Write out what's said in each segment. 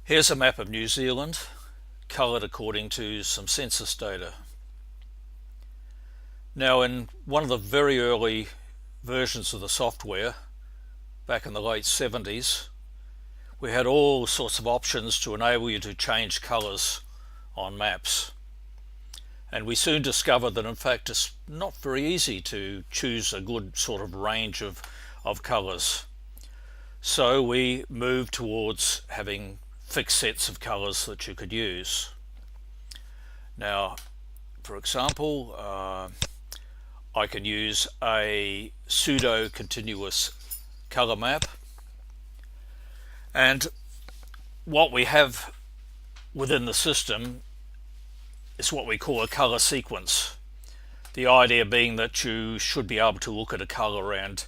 Here's a map of New Zealand, coloured according to some census data. Now, in one of the very early versions of the software, back in the late 70s, we had all sorts of options to enable you to change colours on maps. And we soon discovered that in fact it's not very easy to choose a good sort of range of colours. So we moved towards having fixed sets of colours that you could use. Now, for example, I can use a pseudo-continuous colour map, and what we have within the system is what we call a colour sequence. The idea being that you should be able to look at a colour and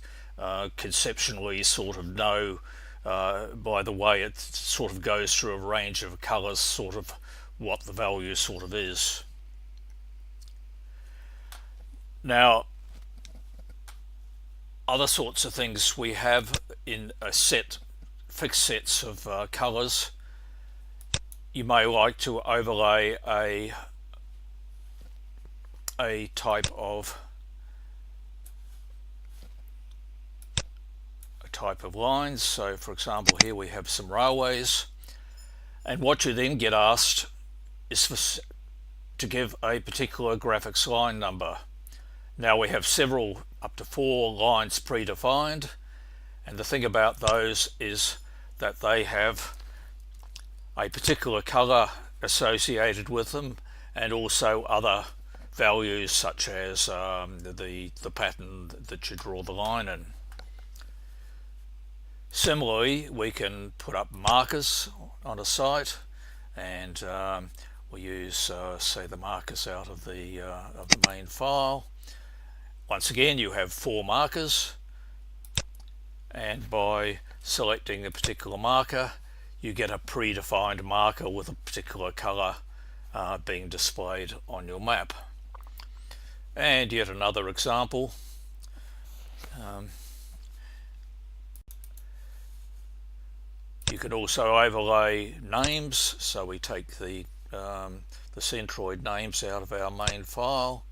conceptually sort of know by the way it sort of goes through a range of colours sort of what the value sort of is. Now, other sorts of things we have in a fixed sets of colours. You may like to overlay a type of lines. So for example, here we have some railways, and what you then get asked is to give a particular graphics line number. Now we have several, up to 4 lines predefined, and the thing about those is that they have a particular colour associated with them, and also other values such as the pattern that you draw the line in. Similarly, we can put up markers on a site, and we use say the markers out of the main file. Once again, you have 4 markers, and by selecting a particular marker you get a predefined marker with a particular colour being displayed on your map. And yet another example. You could also overlay names, so we take the centroid names out of our main file,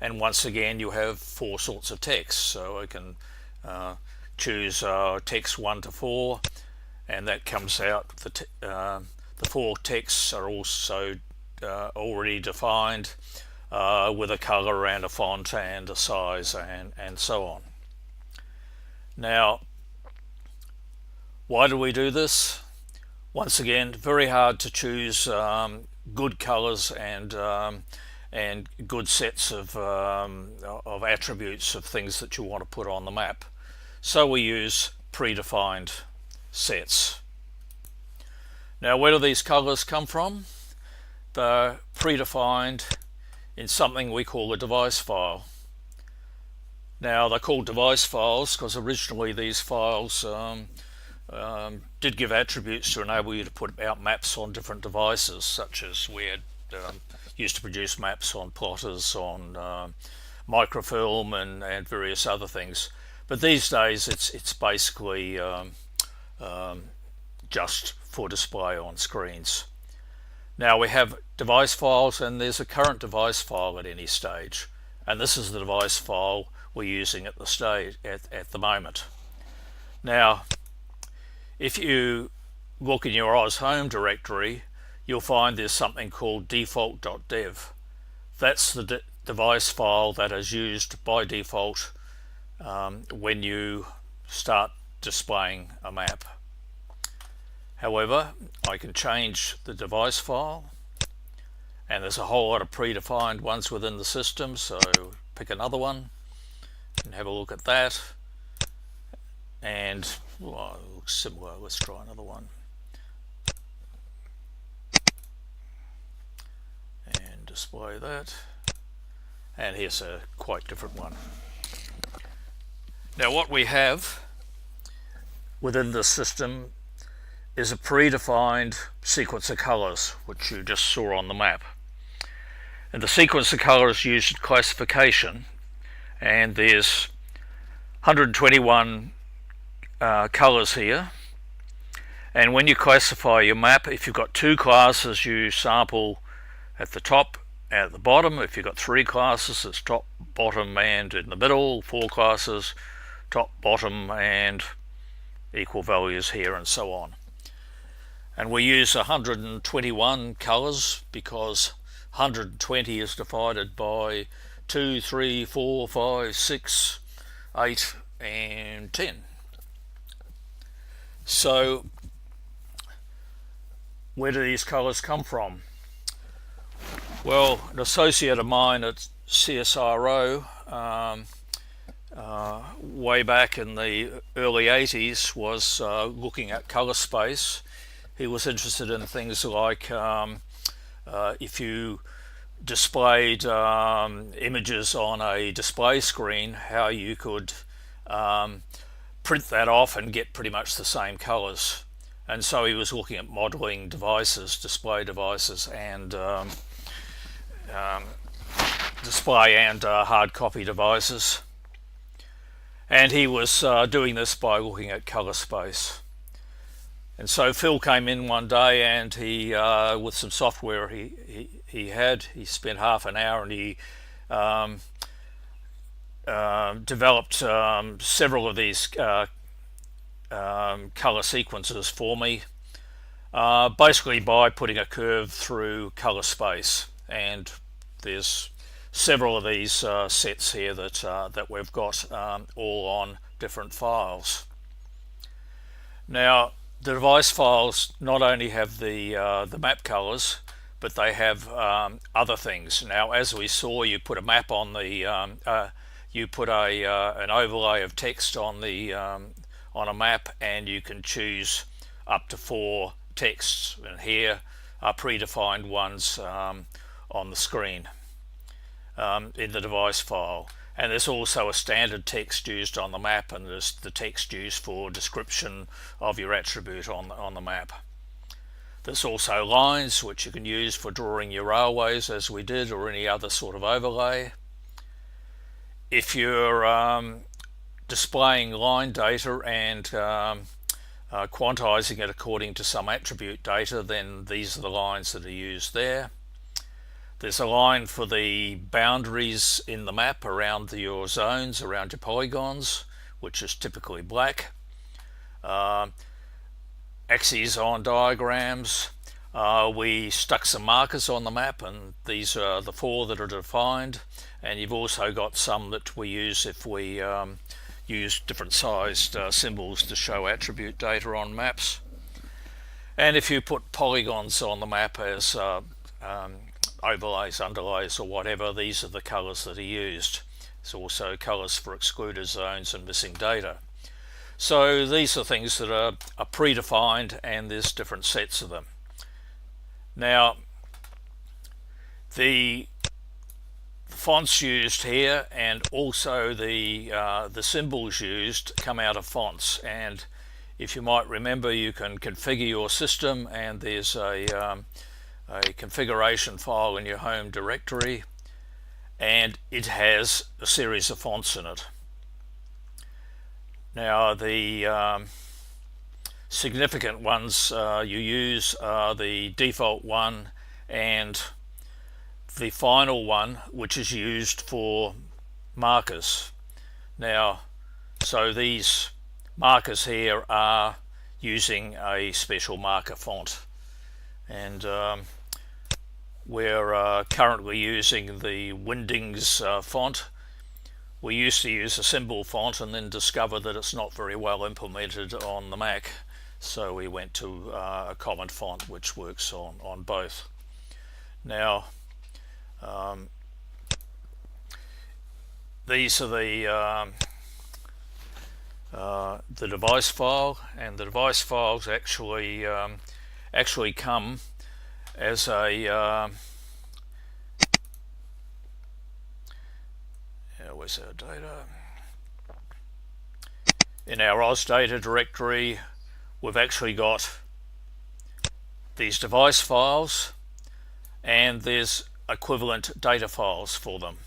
and once again you have 4 sorts of text, so I can choose text 1 to 4, and that comes out. The 4 texts are also already defined with a colour and a font and a size and so on. Now, why do we do this? Once again, very hard to choose good colours and good sets of attributes of things that you want to put on the map. So we use predefined sets. Now, where do these colours come from? They're predefined in something we call a device file. Now, they're called device files because originally these files did give attributes to enable you to put out maps on different devices, such as we had used to produce maps on plotters, on microfilm and various other things. But these days it's basically just for display on screens. Now we have device files, and there's a current device file at any stage, and this is the device file we're using at the moment. Now, if you look in your Oz home directory, you'll find there's something called default.dev. That's the device file that is used by default when you start displaying a map. However, I can change the device file, and there's a whole lot of predefined ones within the system, so pick another one and have a look at that. And well, it looks similar. Let's try another one and display that, and here's a quite different one. Now, what we have within the system is a predefined sequence of colours, which you just saw on the map. And the sequence of colours used classification, and there's 121 colours here, And when you classify your map, if you've got two classes, you sample at the top and at the bottom. If you've got three classes, it's top, bottom, and in the middle. Four classes, top, bottom, and equal values here, and so on. And we use 121 colours because 120 is divided by 2, 3, 4, 5, 6, 8, and 10. So where do these colours come from? Well, an associate of mine at CSIRO way back in the early 80s was looking at colour space. He was interested in things like if you displayed images on a display screen, how you could print that off and get pretty much the same colours. And so he was looking at modelling devices, display devices, and display and hard copy devices. And he was doing this by looking at colour space. And so Phil came in one day, and he, with some software he spent half an hour, and he developed several of these colour sequences for me, basically by putting a curve through colour space. And there's several of these sets here that we've got all on different files. Now, the device files not only have the map colours, but they have other things. Now, as we saw, you put a map on the you put an overlay of text on the on a map, and you can choose up to 4 texts, and here are predefined ones on the screen in the device file. And there's also a standard text used on the map, and there's the text used for description of your attribute on the map. There's also lines which you can use for drawing your railways, as we did, or any other sort of overlay. If you're displaying line data and quantizing it according to some attribute data, then these are the lines that are used there. There's a line for the boundaries in the map around your zones, around your polygons, which is typically black. Axes on diagrams. We stuck some markers on the map, and these are the 4 that are defined. And you've also got some that we use if we use different sized symbols to show attribute data on maps. And if you put polygons on the map as overlays, underlays, or whatever, these are the colours that are used. There's also colours for excluded zones and missing data. So these are things that are predefined, and there's different sets of them. Now, the fonts used here and also the symbols used come out of fonts. And if you might remember, you can configure your system, and there's a configuration file in your home directory, and it has a series of fonts in it. Now, the significant ones you use are the default one and the final one, which is used for markers. Now, so these markers here are using a special marker font, and we're currently using the Windings font. We used to use a symbol font and then discovered that it's not very well implemented on the Mac, so we went to a common font which works on both. Now, these are the device file, and the device files actually come as a where's our data? In our OzData directory, we've actually got these device files, and there's equivalent data files for them.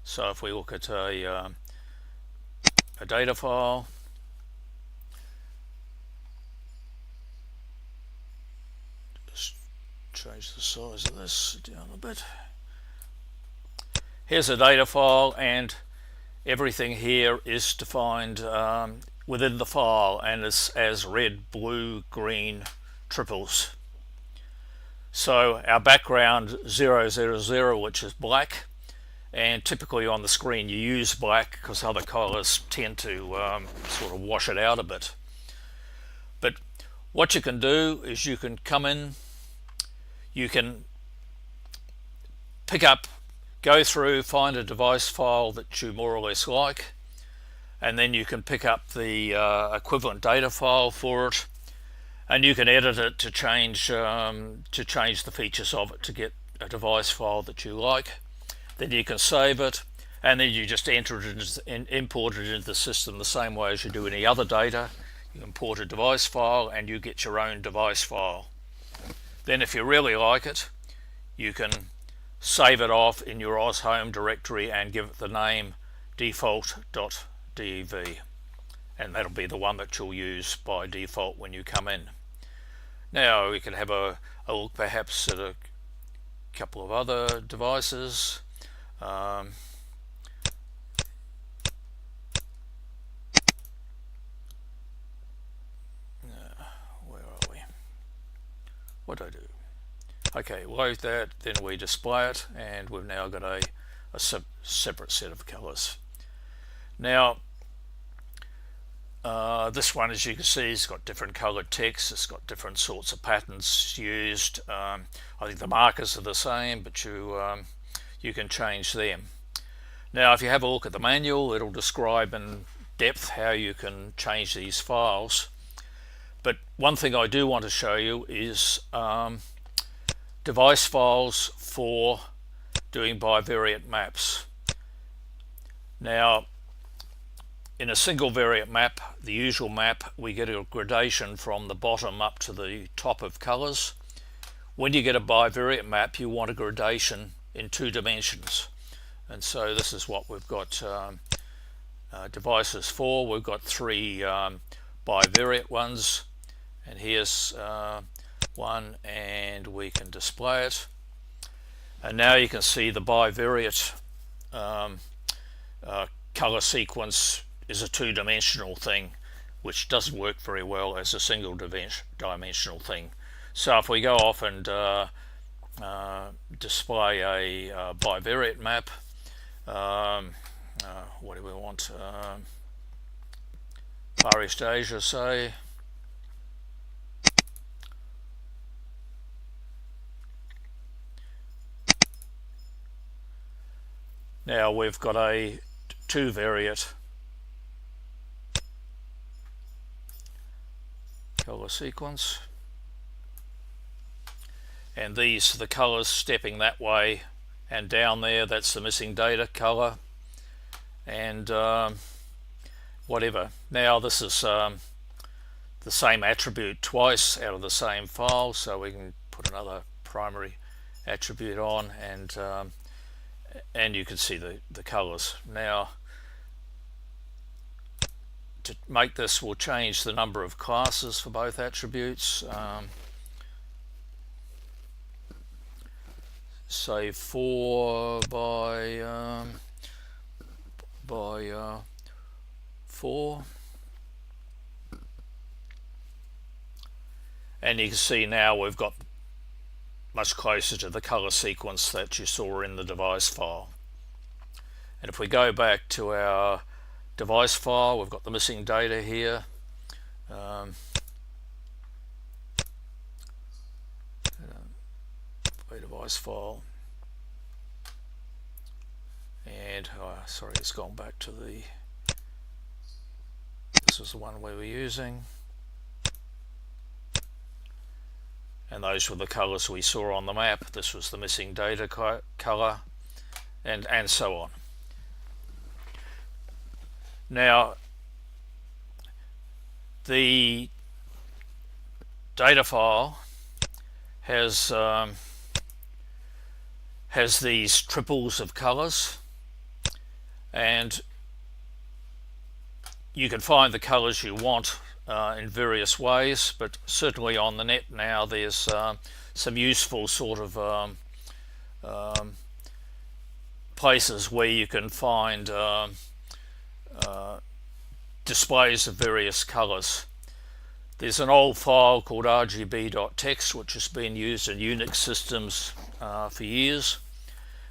So if we look at a data file, change the size of this down a bit. Here's a data file, and everything here is defined within the file, and it's as red, blue, green triples. So our background 000, which is black, and typically on the screen you use black because other colors tend to sort of wash it out a bit. But what you can do is you can come in, you can pick up, go through, find a device file that you more or less like, and then you can pick up the equivalent data file for it, and you can edit it to change the features of it to get a device file that you like. Then you can save it, and then you just enter it and import it into the system the same way as you do any other data. You import a device file and you get your own device file. Then if you really like it, you can save it off in your OzHome directory and give it the name default.dev, and that'll be the one that you'll use by default when you come in. Now we can have a look perhaps at a couple of other devices. Where are we? What do I do? Okay, load that, then we display it, and we've now got a separate set of colors. Now this one, as you can see, has got different colored text, it's got different sorts of patterns used. I think the markers are the same, but you can change them. Now if you have a look at the manual, it'll describe in depth how you can change these files. But one thing I do want to show you is device files for doing bivariate maps. Now in a single variant map, the usual map, we get a gradation from the bottom up to the top of colors. When you get a bivariate map, you want a gradation in 2 dimensions, and so this is what we've got devices for. We've got 3 bivariate ones, and here's one, and we can display it, and now you can see the bivariate color sequence is a 2-dimensional thing, which doesn't work very well as a single dimensional thing. So if we go off and display a bivariate map, what do we want? Far East Asia, say. Now we've got a 2-variate color sequence, and these are the colors stepping that way and down there. That's the missing data color, and whatever. Now this is the same attribute twice out of the same file, so we can put another primary attribute on, and you can see the colors. Now to make this, we'll change the number of classes for both attributes. Say 4 by 4, and you can see now we've got much closer to the color sequence that you saw in the device file. And if we go back to our device file, we've got the missing data here. Device file, and sorry, it's gone back to this is the one we were using, and those were the colors we saw on the map. This was the missing data color, and so on. Now the data file has these triples of colors, and you can find the colors you want in various ways, but certainly on the net now there's some useful sort of places where you can find displays of various colours. There's an old file called rgb.txt which has been used in Unix systems for years,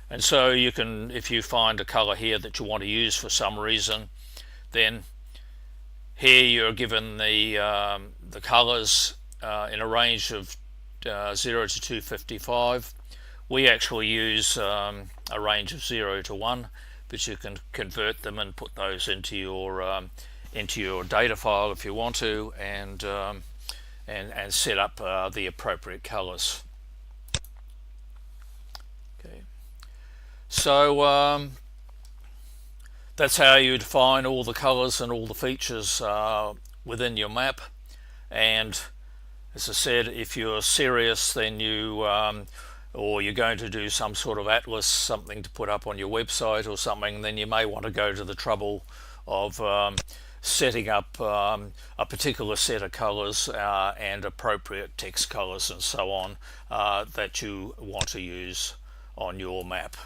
and so you can, if you find a colour here that you want to use for some reason, then here you're given the colours in a range of 0 to 255. We actually use a range of 0 to 1, but you can convert them and put those into your data file if you want to, and set up the appropriate colours. Okay, so that's how you define all the colours and all the features within your map. And as I said, if you're serious, then you or you're going to do some sort of atlas, something to put up on your website or something, then you may want to go to the trouble of setting up a particular set of colours and appropriate text colours and so on that you want to use on your map.